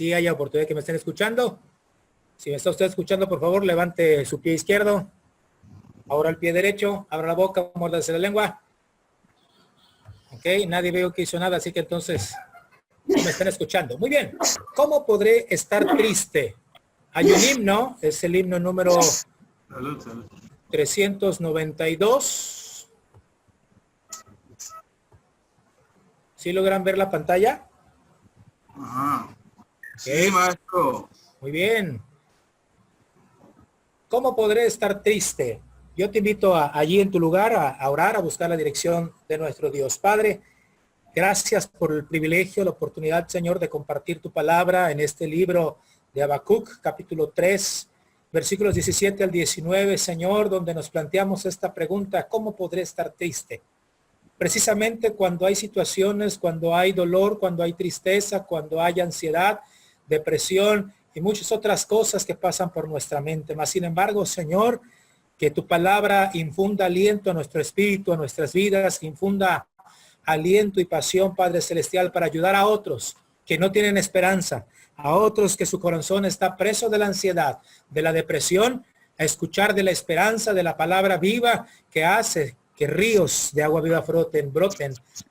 sí haya oportunidad que me estén escuchando. Si me está usted escuchando, por favor, levante su pie izquierdo. Ahora el pie derecho, abra la boca, muérdase la lengua. Ok, nadie veo que hizo nada, así que entonces sí me están escuchando. Muy bien. ¿Cómo podré estar triste? Hay un himno, es el himno número 392. ¿Sí logran ver la pantalla? Ajá. Sí, Okay. maestro. Muy bien. ¿Cómo podré estar triste? Yo te invito allí en tu lugar a orar, a buscar la dirección de nuestro Dios. Padre, gracias por el privilegio, la oportunidad, Señor, de compartir tu palabra en este libro de Habacuc, capítulo 3, versículos 17 al 19, Señor, donde nos planteamos esta pregunta: ¿cómo podré estar triste? Precisamente cuando hay situaciones, cuando hay dolor, cuando hay tristeza, cuando hay ansiedad, depresión y muchas otras cosas que pasan por nuestra mente. Mas, sin embargo, Señor, que tu palabra infunda aliento a nuestro espíritu, a nuestras vidas, infunda aliento y pasión, Padre Celestial, para ayudar a otros que no tienen esperanza, a otros que su corazón está preso de la ansiedad, de la depresión, a escuchar de la esperanza, de la palabra viva que hace que ríos de agua viva broten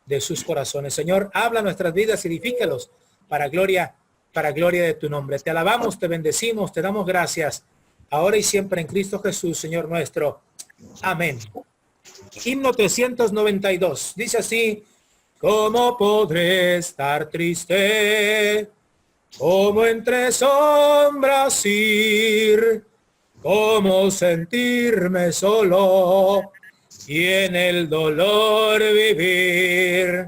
de sus corazones. Señor, habla nuestras vidas, edifícalos para gloria de tu nombre. Te alabamos, te bendecimos, te damos gracias, ahora y siempre en Cristo Jesús, Señor nuestro. Amén. Himno 392. Dice así: ¿cómo podré estar triste? ¿Cómo entre sombras ir? ¿Cómo sentirme solo y en el dolor vivir?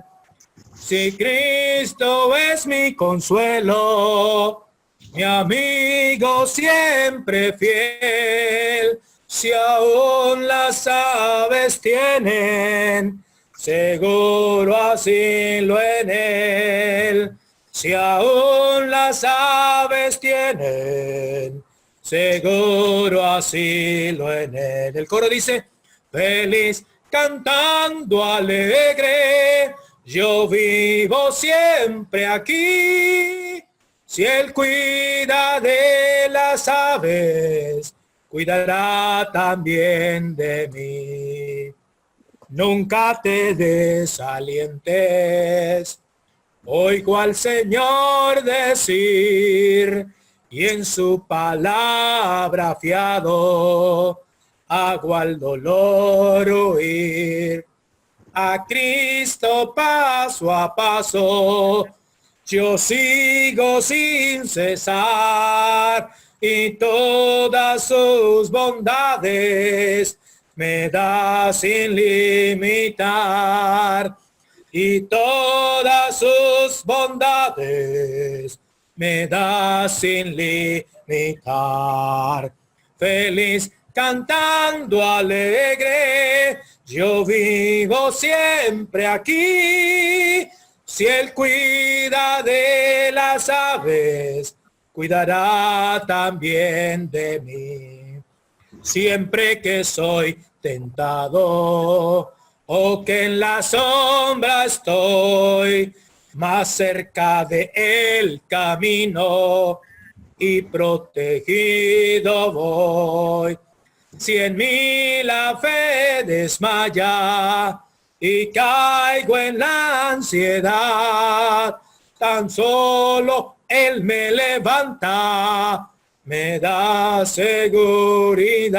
Si Cristo es mi consuelo, mi amigo siempre fiel, si aún las aves tienen seguro asilo en él, si aún las aves tienen seguro asilo en él. El coro dice: feliz, cantando alegre, yo vivo siempre aquí. Si él cuida de las aves, cuidará también de mí. Nunca te desalientes, oigo al Señor decir, y en su palabra fiado hago al dolor huir. A Cristo paso a paso yo sigo sin cesar, y todas sus bondades me da sin limitar, y todas sus bondades me da sin limitar. Feliz, cantando alegre, yo vivo siempre aquí. Si él cuida de las aves, cuidará también de mí. Siempre que soy tentado o que en la sombra estoy, más cerca de el camino y protegido voy. Si en mí la fe desmaya y caigo en la ansiedad, tan solo él me levanta, me da seguridad.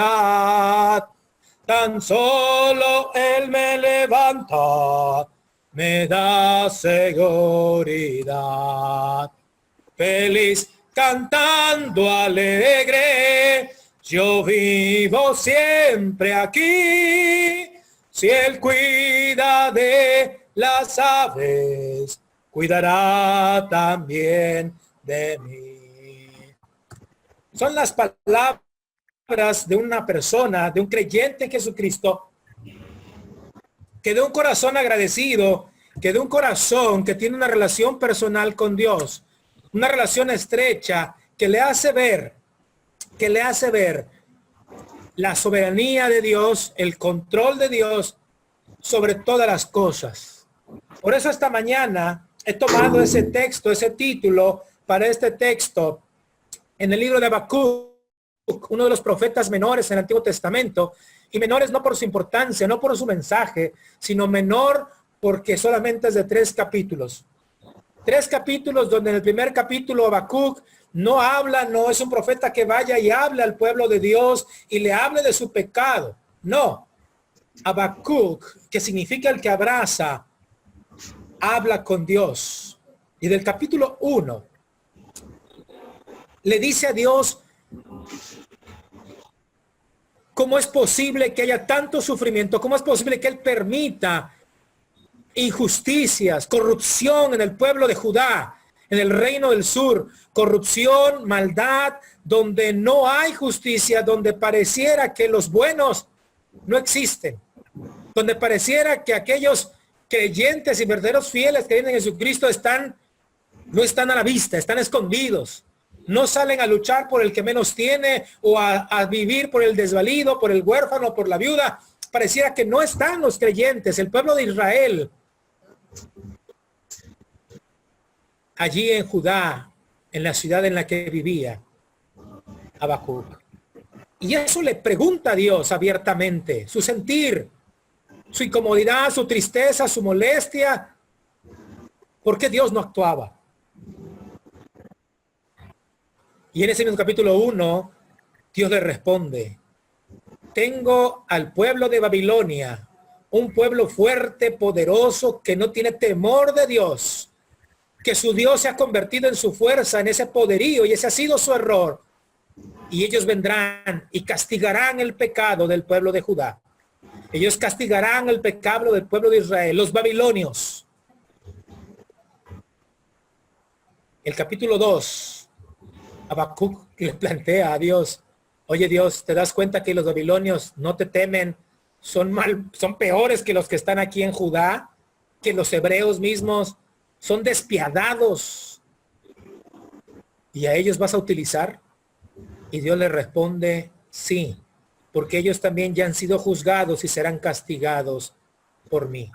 Tan solo él me levanta, me da seguridad. Feliz, cantando alegre, yo vivo siempre aquí. Si él cuida de las aves, cuidará también de mí. Son las palabras de una persona, de un creyente en Jesucristo, que de un corazón agradecido, que de un corazón que tiene una relación personal con Dios, una relación estrecha, que le hace ver la soberanía de Dios, el control de Dios sobre todas las cosas. Por eso esta mañana he tomado ese texto, ese título, para este texto en el libro de Habacuc, uno de los profetas menores en el Antiguo Testamento, y menores no por su importancia, no por su mensaje, sino menor porque solamente es de 3 capítulos. 3 capítulos donde en el primer capítulo Habacuc no habla, no es un profeta que vaya y hable al pueblo de Dios y le hable de su pecado. No. Habacuc, que significa el que abraza, habla con Dios. Y del capítulo 1 le dice a Dios cómo es posible que haya tanto sufrimiento, cómo es posible que Él permita injusticias, corrupción en el pueblo de Judá, en el reino del sur, corrupción, maldad, donde no hay justicia, donde pareciera que los buenos no existen, donde pareciera que aquellos creyentes y verdaderos fieles que vienen en Jesucristo no están a la vista, están escondidos. No salen a luchar por el que menos tiene o a vivir por el desvalido, por el huérfano, por la viuda. Pareciera que no están los creyentes, el pueblo de Israel. Allí en Judá, en la ciudad en la que vivía Habacuc. Y eso le pregunta a Dios abiertamente, su sentir, su incomodidad, su tristeza, su molestia. ¿Por qué Dios no actuaba? Y en ese mismo capítulo 1, Dios le responde, tengo al pueblo de Babilonia, un pueblo fuerte, poderoso, que no tiene temor de Dios, que su Dios se ha convertido en su fuerza, en ese poderío, y ese ha sido su error. Y ellos vendrán y castigarán el pecado del pueblo de Judá. Ellos castigarán el pecado del pueblo de Israel, los babilonios. El capítulo 2. Habacuc le plantea a Dios, oye Dios, ¿te das cuenta que los babilonios no te temen? Son peores que los que están aquí en Judá, que los hebreos mismos, son despiadados. ¿Y a ellos vas a utilizar? Y Dios le responde, sí, porque ellos también ya han sido juzgados y serán castigados por mí.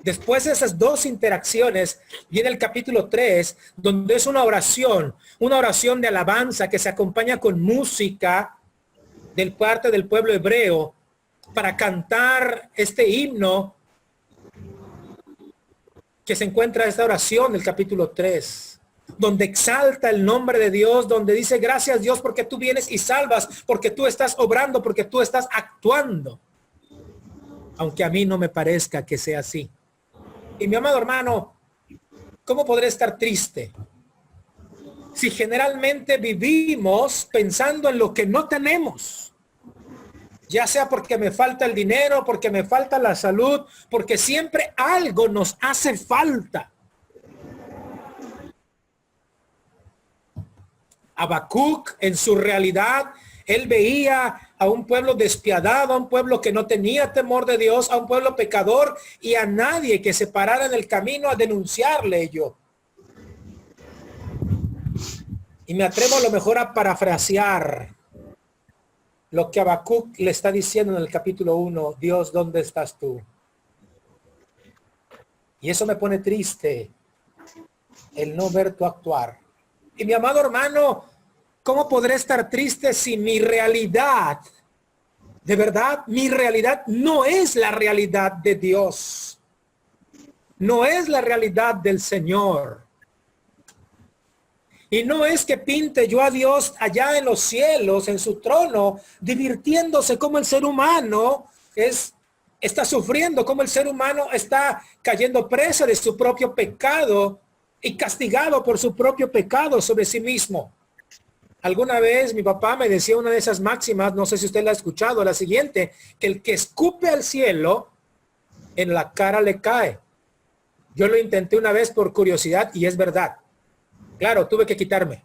Después de esas 2 interacciones, viene el capítulo 3, donde es una oración de alabanza que se acompaña con música del parte del pueblo hebreo para cantar este himno que se encuentra esta oración del capítulo 3, donde exalta el nombre de Dios, donde dice gracias Dios porque tú vienes y salvas, porque tú estás obrando, porque tú estás actuando, aunque a mí no me parezca que sea así. Y mi amado hermano, ¿cómo podré estar triste si generalmente vivimos pensando en lo que no tenemos? Ya sea porque me falta el dinero, porque me falta la salud, porque siempre algo nos hace falta. Habacuc, en su realidad, él veía a un pueblo despiadado, a un pueblo que no tenía temor de Dios, a un pueblo pecador y a nadie que se parara en el camino a denunciarle yo. Y me atrevo a lo mejor a parafrasear lo que Habacuc le está diciendo en el capítulo 1, Dios, ¿dónde estás tú? Y eso me pone triste, el no ver tu actuar. Y mi amado hermano, ¿cómo podré estar triste si mi realidad, de verdad, mi realidad no es la realidad de Dios? No es la realidad del Señor. Y no es que pinte yo a Dios allá en los cielos, en su trono, divirtiéndose como el ser humano está sufriendo, como el ser humano está cayendo presa de su propio pecado y castigado por su propio pecado sobre sí mismo. Alguna vez mi papá me decía una de esas máximas, no sé si usted la ha escuchado, la siguiente, que el que escupe al cielo, en la cara le cae. Yo lo intenté una vez por curiosidad y es verdad. Claro, tuve que quitarme,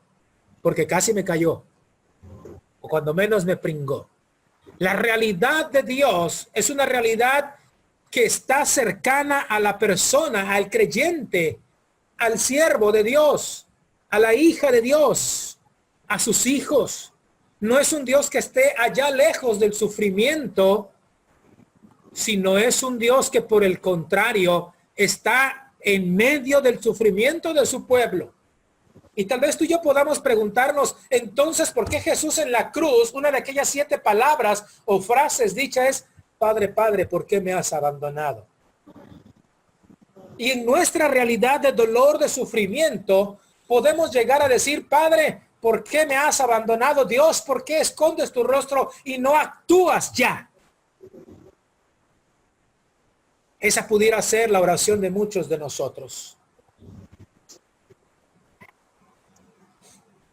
porque casi me cayó, o cuando menos me pringó. La realidad de Dios es una realidad que está cercana a la persona, al creyente, al siervo de Dios, a la hija de Dios, a sus hijos. No es un Dios que esté allá lejos del sufrimiento, sino es un Dios que por el contrario está en medio del sufrimiento de su pueblo. Y tal vez tú y yo podamos preguntarnos, entonces, ¿por qué Jesús en la cruz, una de aquellas 7 palabras o frases dichas es, Padre, Padre, ¿por qué me has abandonado? Y en nuestra realidad de dolor, de sufrimiento, podemos llegar a decir, Padre, ¿por qué me has abandonado? Dios, ¿por qué escondes tu rostro y no actúas ya? Esa pudiera ser la oración de muchos de nosotros.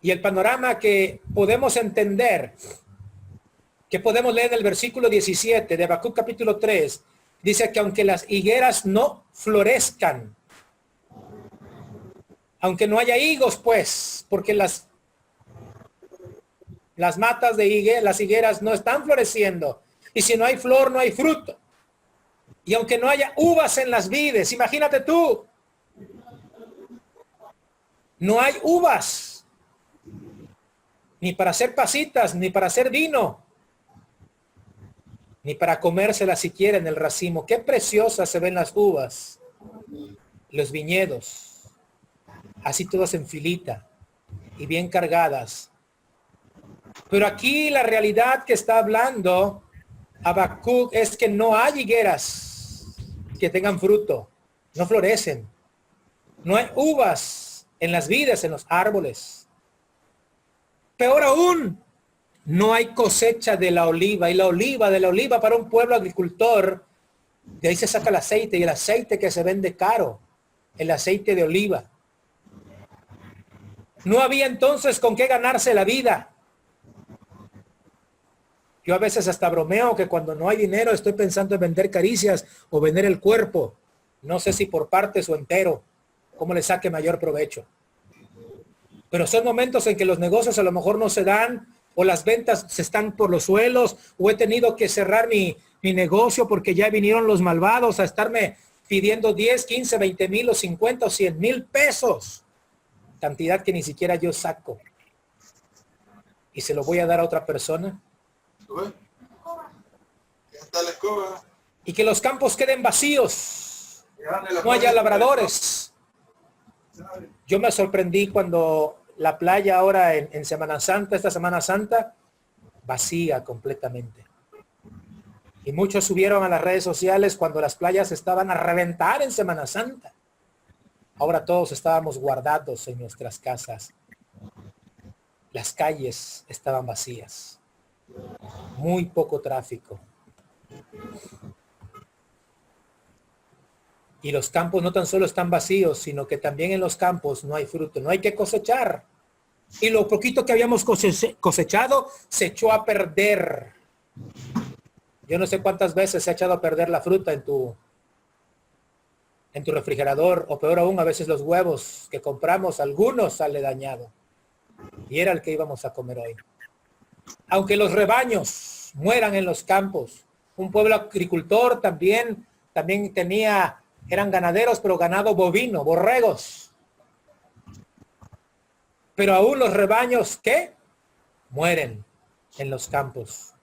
Y el panorama que podemos entender, que podemos leer en el versículo 17 de Habacuc capítulo 3, dice que aunque las higueras no florezcan, aunque no haya higos, pues, porque las matas de higueras, las higueras no están floreciendo. Y si no hay flor, no hay fruto. Y aunque no haya uvas en las vides, imagínate tú, no hay uvas, ni para hacer pasitas, ni para hacer vino, ni para comérselas siquiera en el racimo. Qué preciosas se ven las uvas, los viñedos, así todas en filita y bien cargadas. Pero aquí la realidad que está hablando Habacuc es que no hay higueras que tengan fruto, no florecen. No hay uvas en las vides, en los árboles. Peor aún, no hay cosecha de la oliva. Y la oliva para un pueblo agricultor, de ahí se saca el aceite, y el aceite que se vende caro, el aceite de oliva. No había entonces con qué ganarse la vida. Yo a veces hasta bromeo que cuando no hay dinero estoy pensando en vender caricias o vender el cuerpo. No sé si por partes o entero, cómo le saque mayor provecho. Pero son momentos en que los negocios a lo mejor no se dan, o las ventas se están por los suelos, o he tenido que cerrar mi negocio porque ya vinieron los malvados a estarme pidiendo 10, 15, 20 mil o 50 o 100 mil pesos. Cantidad que ni siquiera yo saco. Y se lo voy a dar a otra persona. Y que los campos queden vacíos. No haya labradores. Yo me sorprendí cuando la playa ahora en Semana Santa, esta Semana Santa, vacía completamente. Y muchos subieron a las redes sociales cuando las playas estaban a reventar en Semana Santa. Ahora todos estábamos guardados en nuestras casas. Las calles estaban vacías. Muy poco tráfico. Y los campos no tan solo están vacíos, sino que también en los campos no hay fruto, no hay que cosechar. Y lo poquito que habíamos cosechado se echó a perder. Yo no sé cuántas veces se ha echado a perder la fruta en tu refrigerador, o peor aún, a veces los huevos que compramos, algunos sale dañado. Y era el que íbamos a comer hoy. Aunque los rebaños mueran en los campos, un pueblo agricultor también eran ganaderos, pero ganado bovino, borregos. Pero aún los rebaños, ¿qué? Mueren en los campos.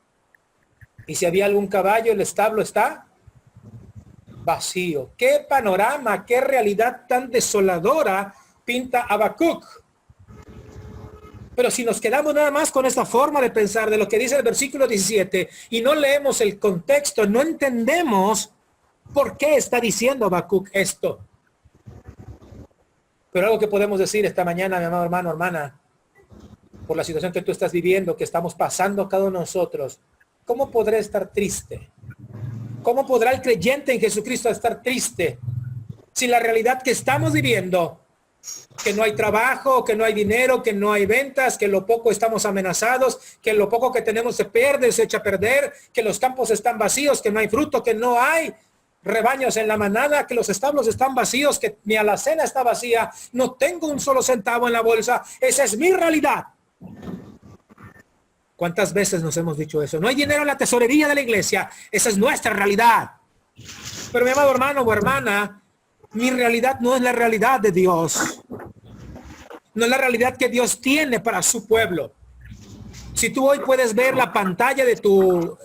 Y si había algún caballo, el establo está vacío. ¿Qué panorama, qué realidad tan desoladora pinta Habacuc? Pero si nos quedamos nada más con esta forma de pensar de lo que dice el versículo 17 y no leemos el contexto, no entendemos por qué está diciendo Habacuc esto. Pero algo que podemos decir esta mañana, mi amado hermano, hermana, por la situación que tú estás viviendo, que estamos pasando cada uno de nosotros, ¿cómo podré estar triste? ¿Cómo podrá el creyente en Jesucristo estar triste si la realidad que estamos viviendo, que no hay trabajo, que no hay dinero, que no hay ventas, que lo poco estamos amenazados, que lo poco que tenemos se pierde, se echa a perder, que los campos están vacíos, que no hay fruto, que no hay rebaños en la manada, que los establos están vacíos, que mi alacena está vacía, no tengo un solo centavo en la bolsa? Esa es mi realidad. ¿Cuántas veces nos hemos dicho eso? No hay dinero en la tesorería de la iglesia. Esa es nuestra realidad. Pero mi amado hermano o hermana, mi realidad no es la realidad de Dios. No es la realidad que Dios tiene para su pueblo. Si tú hoy puedes ver la pantalla de tu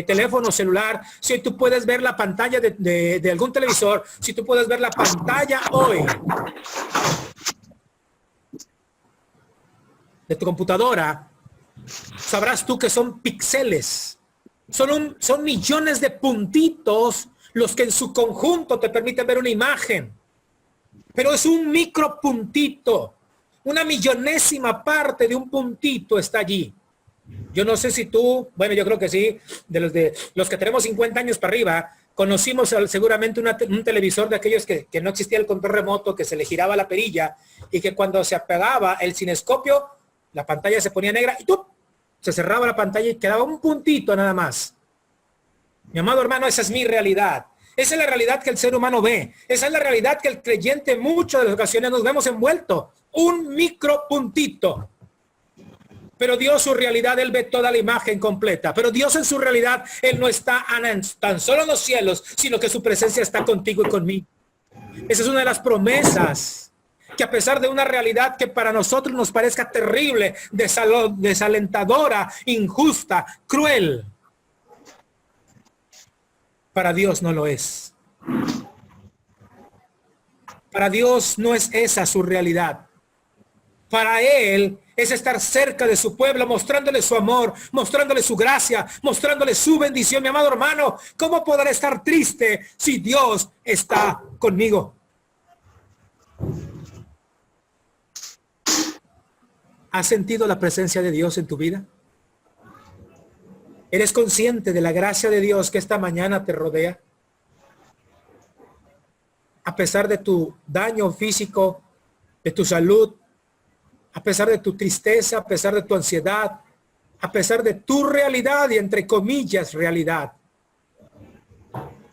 teléfono celular, si tú puedes ver la pantalla de algún televisor, si tú puedes ver la pantalla hoy de tu computadora, sabrás tú que son píxeles. Son millones de puntitos los que en su conjunto te permiten ver una imagen. Pero es un micropuntito. Una millonésima parte de un puntito está allí. Yo no sé si tú, bueno, yo creo que sí, de los que tenemos 50 años para arriba, conocimos seguramente un televisor de aquellos que no existía el control remoto, que se le giraba la perilla y que cuando se apagaba el cinescopio, la pantalla se ponía negra y ¡tup! Se cerraba la pantalla y quedaba un puntito nada más. Mi amado hermano, esa es mi realidad. Esa es la realidad que el ser humano ve. Esa es la realidad que el creyente en muchas de las ocasiones nos vemos envuelto. Un micropuntito. Pero Dios, su realidad, Él ve toda la imagen completa. Pero Dios en su realidad, Él no está tan solo en los cielos, sino que su presencia está contigo y conmigo. Esa es una de las promesas, que a pesar de una realidad que para nosotros nos parezca terrible, desalentadora, injusta, cruel, para Dios no lo es. Para Dios no es esa su realidad. Para Él es estar cerca de su pueblo, mostrándole su amor, mostrándole su gracia, mostrándole su bendición. Mi amado hermano, ¿cómo podrá estar triste si Dios está conmigo? ¿Has sentido la presencia de Dios en tu vida? ¿Eres consciente de la gracia de Dios que esta mañana te rodea? A pesar de tu daño físico, de tu salud, a pesar de tu tristeza, a pesar de tu ansiedad, a pesar de tu realidad y entre comillas realidad,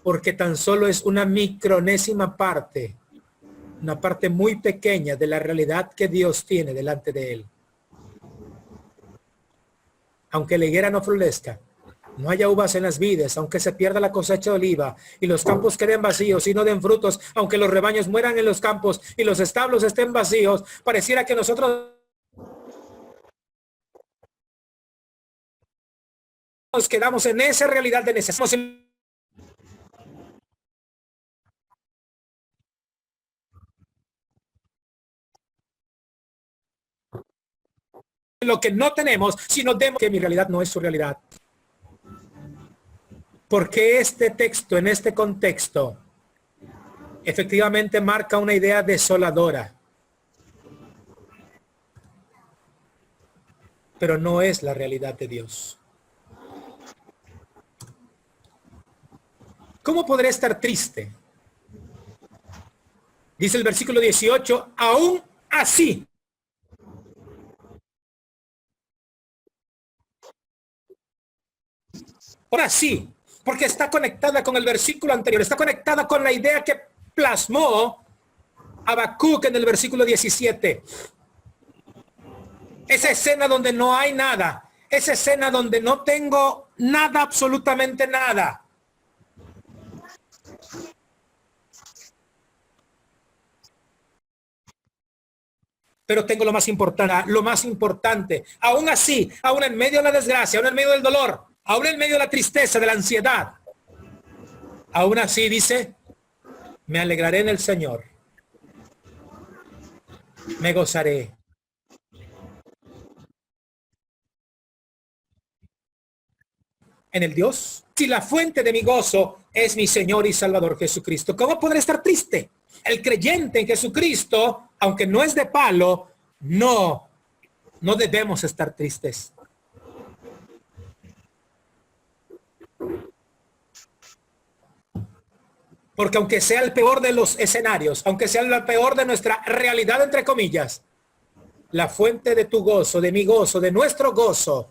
porque tan solo es una micronésima parte, una parte muy pequeña de la realidad que Dios tiene delante de Él. Aunque la higuera no florezca, no haya uvas en las vides, aunque se pierda la cosecha de oliva y los campos queden vacíos y no den frutos, aunque los rebaños mueran en los campos y los establos estén vacíos, pareciera que nosotros nos quedamos en esa realidad de necesidad. Lo que no tenemos, sino demos que mi realidad no es su realidad. Porque este texto, en este contexto, efectivamente marca una idea desoladora. Pero no es la realidad de Dios. ¿Cómo podré estar triste? Dice el versículo 18, aún así. Ahora sí, porque está conectada con el versículo anterior, está conectada con la idea que plasmó Habacuc en el versículo 17. Esa escena donde no hay nada, esa escena donde no tengo nada, absolutamente nada. Pero tengo lo más importante, aún así, aún en medio de la desgracia, aún en medio del dolor, aún en medio de la tristeza, de la ansiedad, aún así dice, me alegraré en el Señor, me gozaré. En el Dios, si la fuente de mi gozo es mi Señor y Salvador Jesucristo, ¿cómo podré estar triste? El creyente en Jesucristo, aunque no es de palo, no debemos estar tristes. Porque aunque sea el peor de los escenarios, aunque sea el peor de nuestra realidad, entre comillas, la fuente de tu gozo, de mi gozo, de nuestro gozo,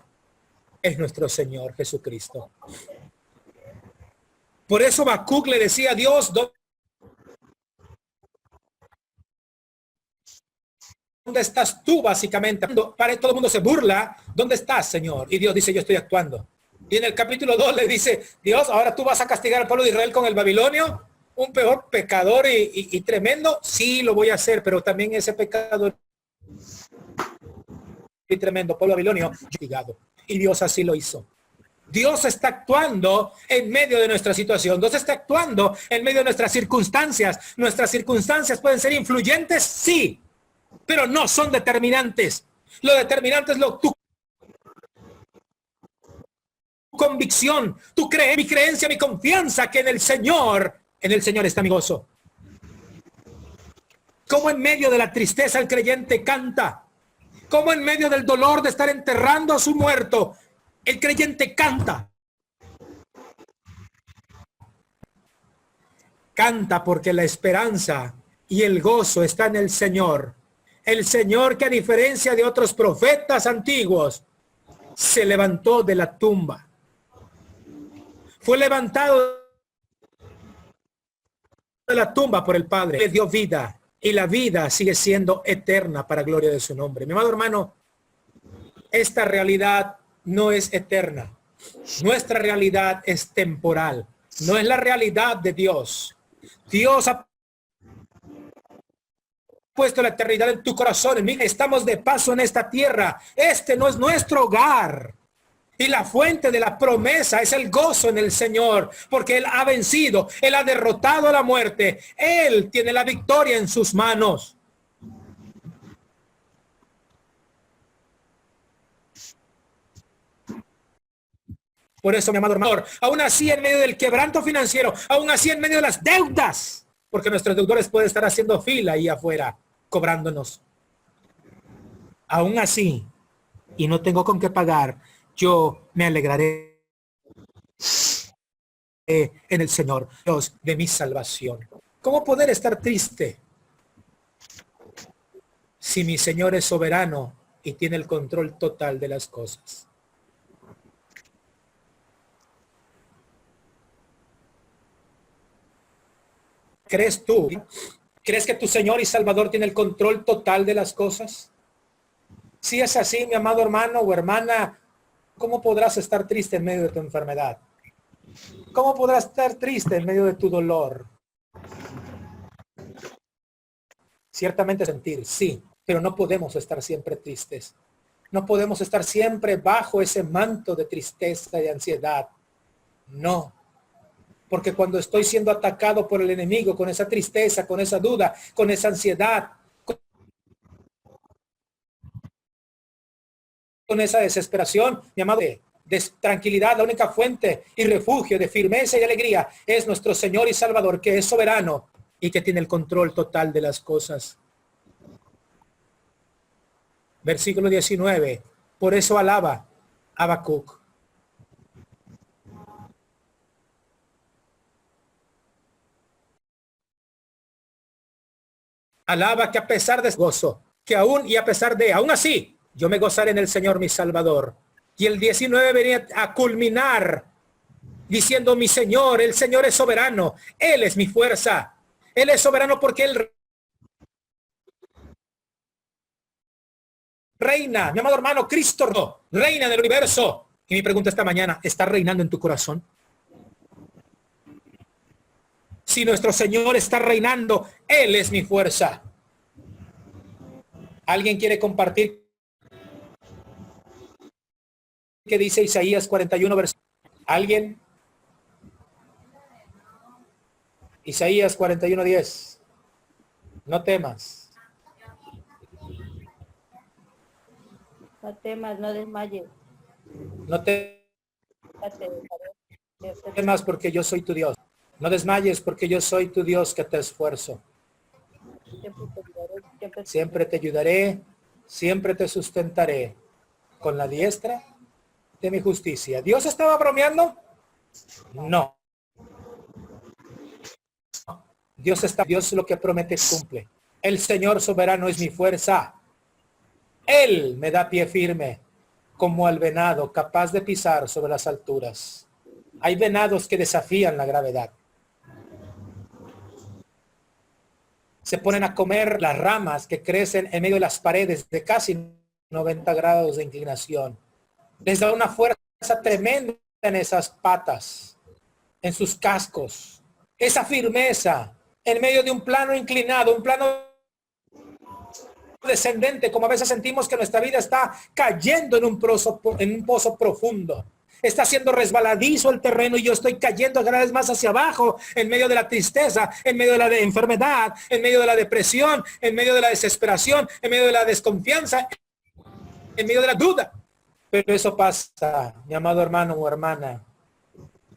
es nuestro Señor Jesucristo. Por eso Habacuc le decía a Dios, ¿dónde estás tú básicamente? Para todo el mundo se burla, ¿dónde estás, Señor? Y Dios dice, yo estoy actuando. Y en el capítulo 2 le dice, Dios, ahora tú vas a castigar al pueblo de Israel con el babilonio, un peor pecador y tremendo. Sí, lo voy a hacer, pero también ese pecador y tremendo pueblo babilonio, castigado. Y Dios así lo hizo. Dios está actuando en medio de nuestra situación. Dios está actuando en medio de nuestras circunstancias. Nuestras circunstancias pueden ser influyentes, sí, pero no son determinantes. Lo determinante es tu convicción, mi creencia, mi confianza que en el Señor está mi gozo. Como en medio de la tristeza el creyente canta. Como en medio del dolor de estar enterrando a su muerto, el creyente canta. Canta porque la esperanza y el gozo está en el Señor. El Señor que a diferencia de otros profetas antiguos, se levantó de la tumba. Fue levantado de la tumba por el Padre. Le dio vida y la vida sigue siendo eterna para gloria de su nombre. Mi amado hermano, esta realidad no es eterna. Nuestra realidad es temporal. No es la realidad de Dios. Dios ha puesto la eternidad en tu corazón. Estamos de paso en esta tierra. Este no es nuestro hogar. Y la fuente de la promesa es el gozo en el Señor, porque Él ha vencido, Él ha derrotado a la muerte. Él tiene la victoria en sus manos. Por eso, mi amado hermano, aún así en medio del quebranto financiero, aún así en medio de las deudas, porque nuestros deudores pueden estar haciendo fila ahí afuera, cobrándonos. Aún así, y no tengo con qué pagar, yo me alegraré en el Señor, Dios de mi salvación. ¿Cómo poder estar triste si mi Señor es soberano y tiene el control total de las cosas? ¿Crees tú? ¿Crees que tu Señor y Salvador tiene el control total de las cosas? Si es así, mi amado hermano o hermana, ¿cómo podrás estar triste en medio de tu enfermedad? ¿Cómo podrás estar triste en medio de tu dolor? Ciertamente sentir, sí, pero no podemos estar siempre tristes. No podemos estar siempre bajo ese manto de tristeza y ansiedad. No. Porque cuando estoy siendo atacado por el enemigo con esa tristeza, con esa duda, con esa ansiedad, con esa desesperación, mi amado, de tranquilidad, la única fuente y refugio de firmeza y alegría es nuestro Señor y Salvador, que es soberano y que tiene el control total de las cosas. Versículo 19. Por eso alaba Habacuc. Alaba que a pesar de gozo, que aún y a pesar de, aún así, yo me gozaré en el Señor mi Salvador. Y el 19 venía a culminar diciendo, mi Señor, el Señor es soberano. Él es mi fuerza. Él es soberano porque Él reina. Mi amado hermano, Cristo reina en el universo. Y mi pregunta esta mañana, ¿está reinando en tu corazón? Si nuestro Señor está reinando, Él es mi fuerza. ¿Alguien quiere compartir qué dice Isaías 41, versículo? ¿Alguien? Isaías 41, 10. No temas. No temas, no desmayes. No temas porque yo soy tu Dios. No desmayes porque yo soy tu Dios que te esfuerzo. Siempre te ayudaré, siempre te sustentaré con la diestra de mi justicia. ¿Dios estaba bromeando? No. Dios lo que promete cumple. El Señor soberano es mi fuerza. Él me da pie firme como al venado capaz de pisar sobre las alturas. Hay venados que desafían la gravedad. Se ponen a comer las ramas que crecen en medio de las paredes de casi 90 grados de inclinación. Les da una fuerza tremenda en esas patas, en sus cascos. Esa firmeza en medio de un plano inclinado, un plano descendente, como a veces sentimos que nuestra vida está cayendo en un pozo profundo. Está siendo resbaladizo el terreno y yo estoy cayendo cada vez más hacia abajo en medio de la tristeza, en medio de la enfermedad, en medio de la depresión, en medio de la desesperación, en medio de la desconfianza, en medio de la duda. Pero eso pasa, mi amado hermano o hermana,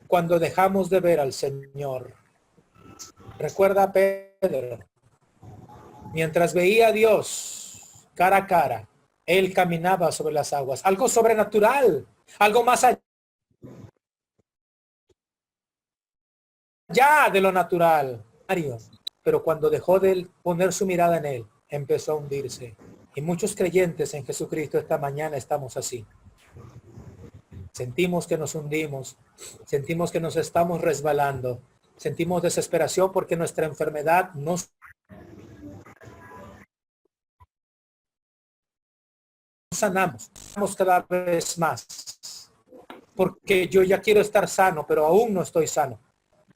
cuando dejamos de ver al Señor. Recuerda a Pedro, mientras veía a Dios cara a cara, él caminaba sobre las aguas, algo sobrenatural, algo más allá de lo natural. Pero cuando dejó de poner su mirada en él, empezó a hundirse. Y muchos creyentes en Jesucristo esta mañana estamos así. Sentimos que nos hundimos, sentimos que nos estamos resbalando, sentimos desesperación porque nuestra enfermedad nos sanamos cada vez más. Porque yo ya quiero estar sano, pero aún no estoy sano.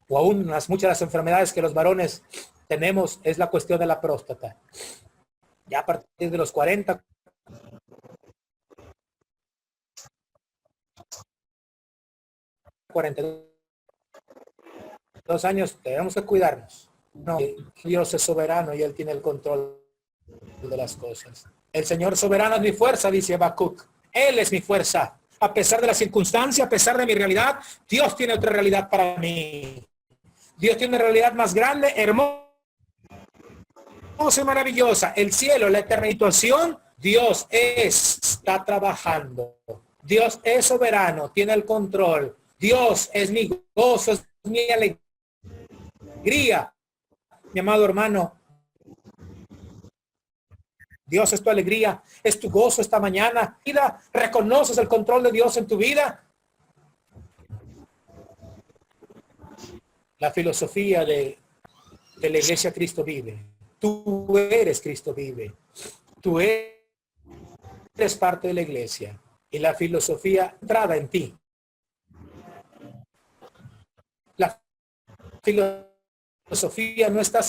O aún muchas de las enfermedades que los varones tenemos es la cuestión de la próstata. Ya a partir de los 40, 42 años tenemos que cuidarnos. No, Dios es soberano y Él tiene el control de las cosas. El Señor soberano es mi fuerza, dice Habacuc. Él es mi fuerza. A pesar de la circunstancia, a pesar de mi realidad, Dios tiene otra realidad para mí. Dios tiene una realidad más grande, hermosa y maravillosa. El cielo, la eternidad, Dios está trabajando. Dios es soberano, tiene el control. Dios es mi gozo, es mi alegría. Mi amado hermano, Dios es tu alegría, es tu gozo esta mañana. ¿Reconoces el control de Dios en tu vida? La filosofía de la iglesia Cristo vive. Tú eres Cristo vive. Tú eres parte de la iglesia. Y la filosofía entrada en ti. La filosofía no está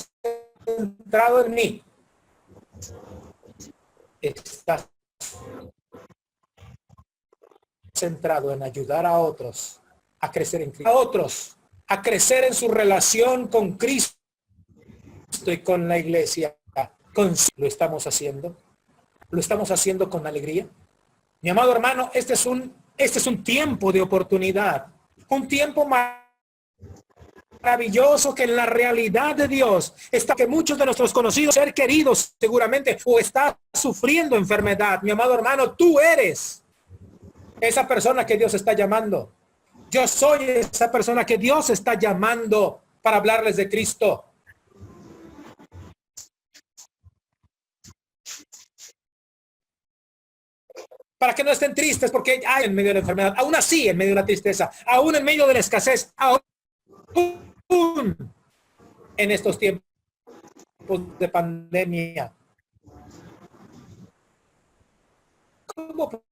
centrado en mí. Está centrado en ayudar a otros a crecer en Cristo. A otros a crecer en su relación con Cristo y con la iglesia. ¿Lo estamos haciendo? ¿Lo estamos haciendo con alegría? Mi amado hermano, este es un tiempo de oportunidad. Un tiempo maravilloso que en la realidad de Dios está que muchos de nuestros conocidos, ser queridos seguramente, o está sufriendo enfermedad. Mi amado hermano, tú eres esa persona que Dios está llamando. Yo soy esa persona que Dios está llamando para hablarles de Cristo. Para que no estén tristes porque hay en medio de la enfermedad, aún así en medio de la tristeza, aún en medio de la escasez, aún en estos tiempos de pandemia. ¿Cómo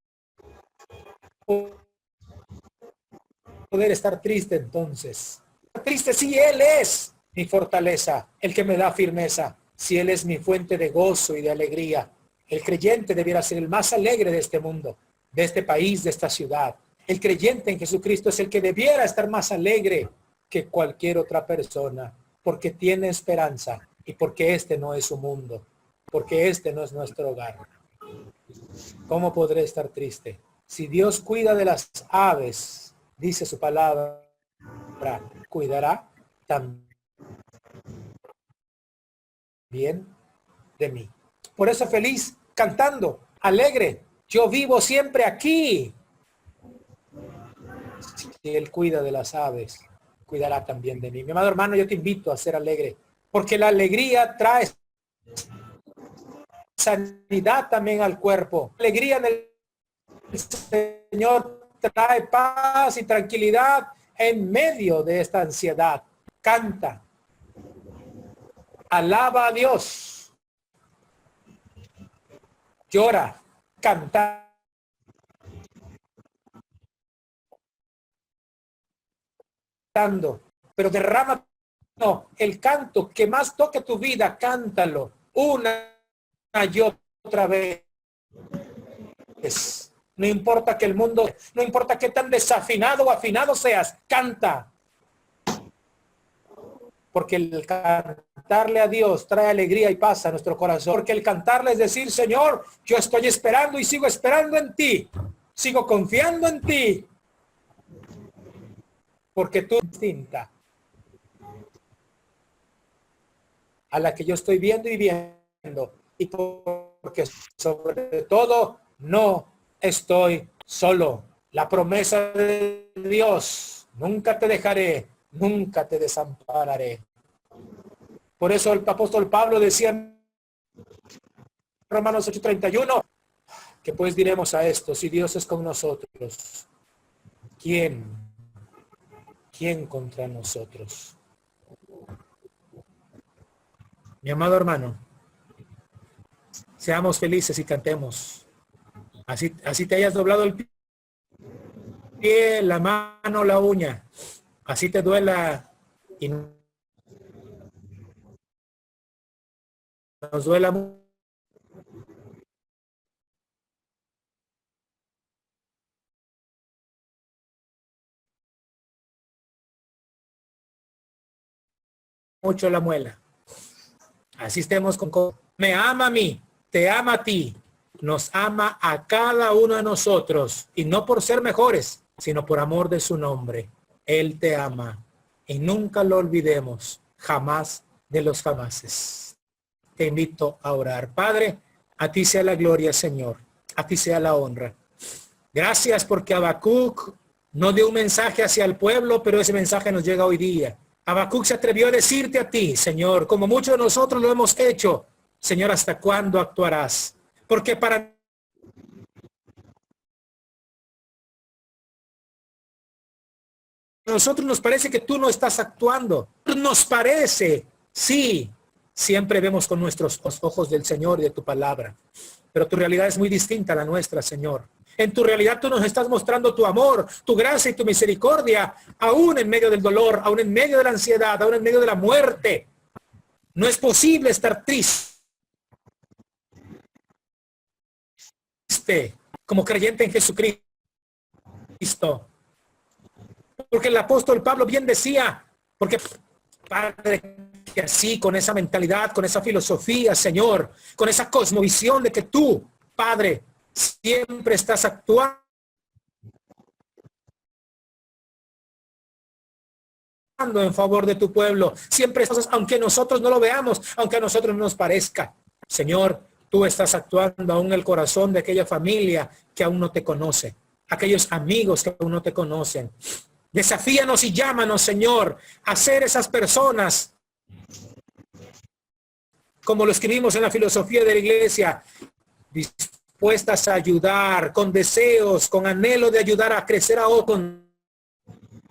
poder estar triste entonces? Triste si Él es mi fortaleza, el que me da firmeza, si Él es mi fuente de gozo y de alegría. El creyente debiera ser el más alegre de este mundo, de este país, de esta ciudad. El creyente en Jesucristo es el que debiera estar más alegre que cualquier otra persona, porque tiene esperanza y porque este no es su mundo, porque este no es nuestro hogar. ¿Cómo podré estar triste? Si Dios cuida de las aves, dice su palabra, cuidará también de mí. Por eso feliz, cantando, alegre. Yo vivo siempre aquí. Si Él cuida de las aves, cuidará también de mí. Mi amado hermano, yo te invito a ser alegre, porque la alegría trae sanidad también al cuerpo. La alegría en el Señor trae paz y tranquilidad en medio de esta ansiedad. Canta. Alaba a Dios. Llora. Canta. Pero derrama el canto que más toque tu vida, cántalo una y otra vez. No importa que el mundo, no importa qué tan desafinado o afinado seas, canta. Porque el canto cantarle a Dios trae alegría y paz a nuestro corazón. Porque el cantarle es decir, Señor, yo estoy esperando y sigo esperando en ti. Sigo confiando en ti. Porque tú eres distinta a la que yo estoy viendo y viendo. Y porque sobre todo no estoy solo. La promesa de Dios, nunca te dejaré, nunca te desampararé. Por eso el apóstol Pablo decía en Romanos 8:31, que pues diremos a esto, si Dios es con nosotros, ¿quién contra nosotros? Mi amado hermano, seamos felices y cantemos. Así te hayas doblado el pie, la mano, la uña. Así te duela y nos duela mucho la muela. Así estemos con me ama a mí, te ama a ti, nos ama a cada uno de nosotros, y no por ser mejores, sino por amor de su nombre. Él te ama y nunca lo olvidemos, jamás de los jamases. Te invito a orar. Padre, a ti sea la gloria, Señor, a ti sea la honra. Gracias porque Habacuc no dio un mensaje hacia el pueblo, pero ese mensaje nos llega hoy día. Habacuc se atrevió a decirte a ti, Señor, como muchos de nosotros lo hemos hecho. Señor, ¿hasta cuándo actuarás? Porque para nosotros nos parece que tú no estás actuando. Nos parece, sí, siempre vemos con nuestros ojos del Señor y de tu palabra. Pero tu realidad es muy distinta a la nuestra, Señor. En tu realidad tú nos estás mostrando tu amor, tu gracia y tu misericordia, aún en medio del dolor, aún en medio de la ansiedad, aún en medio de la muerte. No es posible estar triste como creyente en Jesucristo. Porque el apóstol Pablo bien decía, porque Padre, que así, con esa mentalidad, con esa filosofía, Señor, con esa cosmovisión de que tú, Padre, siempre estás actuando en favor de tu pueblo, siempre estás, aunque nosotros no lo veamos, aunque a nosotros no nos parezca. Señor, tú estás actuando aún en el corazón de aquella familia que aún no te conoce, aquellos amigos que aún no te conocen. Desafíanos y llámanos, Señor, a ser esas personas, como lo escribimos en la filosofía de la iglesia, dispuestas a ayudar, con deseos, con anhelo de ayudar a crecer a otros con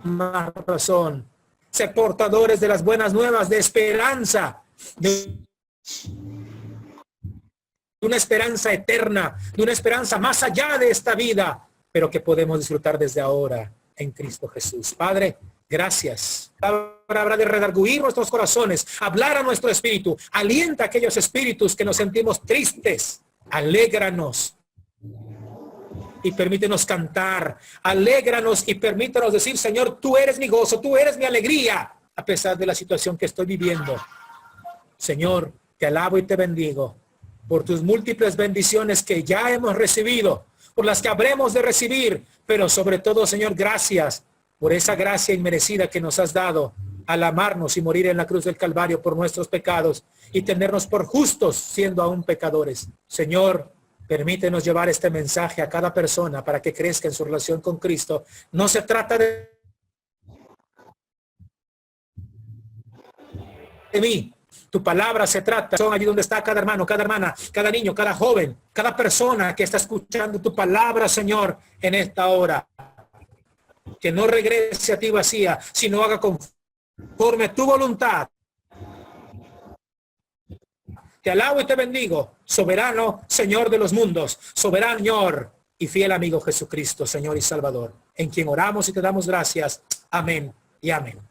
más razón. Ser portadores de las buenas nuevas, de esperanza, de una esperanza eterna, de una esperanza más allá de esta vida, pero que podemos disfrutar desde ahora en Cristo Jesús. Padre, gracias. La palabra de redarguir nuestros corazones, hablar a nuestro espíritu, alienta a aquellos espíritus que nos sentimos tristes, alégranos y permítenos cantar, alégranos y permítenos decir, Señor, tú eres mi gozo, tú eres mi alegría, a pesar de la situación que estoy viviendo. Señor, te alabo y te bendigo por tus múltiples bendiciones que ya hemos recibido, por las que habremos de recibir, pero sobre todo, Señor, gracias por esa gracia inmerecida que nos has dado al amarnos y morir en la cruz del Calvario por nuestros pecados y tenernos por justos siendo aún pecadores. Señor, permítenos llevar este mensaje a cada persona para que crezca en su relación con Cristo. No se trata de mí. Tu palabra se trata, son allí donde está cada hermano, cada hermana, cada niño, cada joven, cada persona que está escuchando tu palabra, Señor, en esta hora. Que no regrese a ti vacía, sino haga conforme a tu voluntad. Te alabo y te bendigo, soberano Señor de los mundos, soberano Señor y fiel amigo Jesucristo, Señor y Salvador, en quien oramos y te damos gracias. Amén y amén.